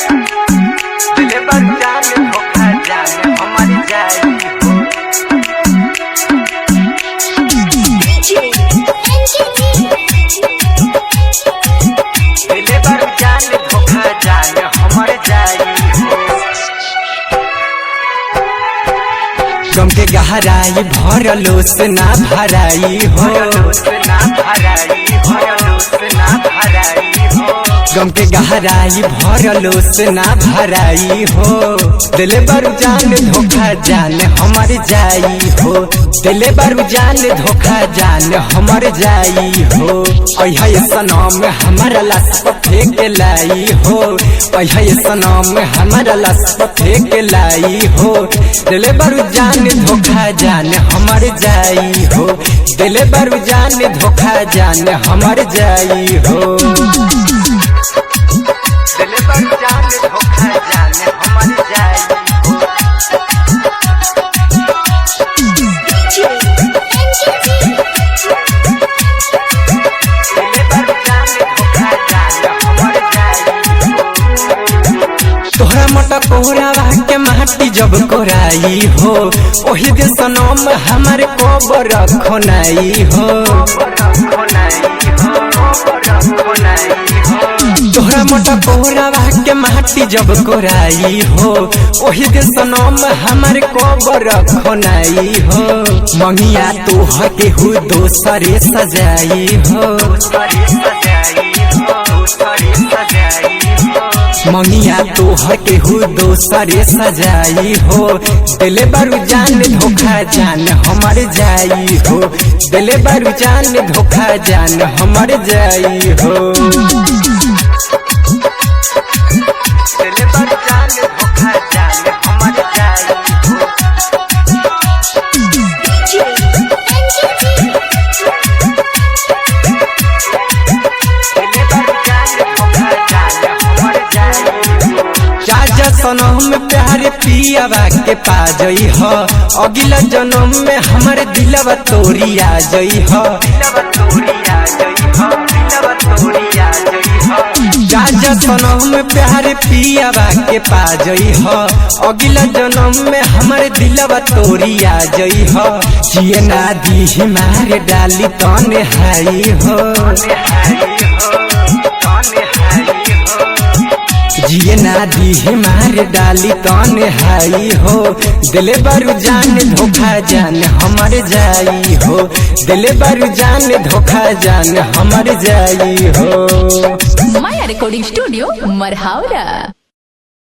दिले पर जाने धोखा जाने हमारी जाई दिले पर जाने धोखा जाने हमारे जाई गम के गहराई भरलो से ना भराई हो गम के गहराई भरलो से ना भराई हो दिले बारू जान धोखा जान हमार जाई हो दिले बारू जान धोखा जान हमार जाई हो अहे सनम हमारा लाश पर फेंक लाई हो अहे सनम हमारा लाश पर फेंक लाई हो दिले बारू जान धोखा जान हमार जाई हो दिले बारू जान धोखा जान हमार जाई हो दिले पर जाने धोखा जाने हमारी जाई दिले पर जाने धोखा जाने हमारी जाई तोहरा मटा कोहरावा के माटी जब कोराई हो ओही दे सनम हमारे कोबर खोनाई हो तोहरा मोटा कोहरावा के माटी जब कोराई हो ओही दे सनम हमारे कोबर खोनाई हो मंगिया तोह के हु दोसरे सजाई हो मंगिया तोह के हु दोसरे सजाई हो दिले बारू जान धोखा जान हमार जाई हो दिले बारू जान धोखा जान हमार जाई हो दिले पर जाने धोखा जाने हमारी जाई दिले पर जाने धोखा जाने हमारी जाई जा सनम प्यारे पियावा के पा जई हो अगला जन्म में हमारे दिलवा तोरी आ जई हो जा सनम प्यारे पियावा के पा जई हो अगला जन्म में हमारे दिलवा तोरी आ जई हो जिए ना दी मारे डाली तने हाई हो जिए ना दी मारे डाली तने हाई हो दिले बारू जान धोखा जान हमारे जाई हो दिले बारू जान धोखा जान हमारे जाई हो माया रिकॉर्डिंग स्टूडियो मरहावरा।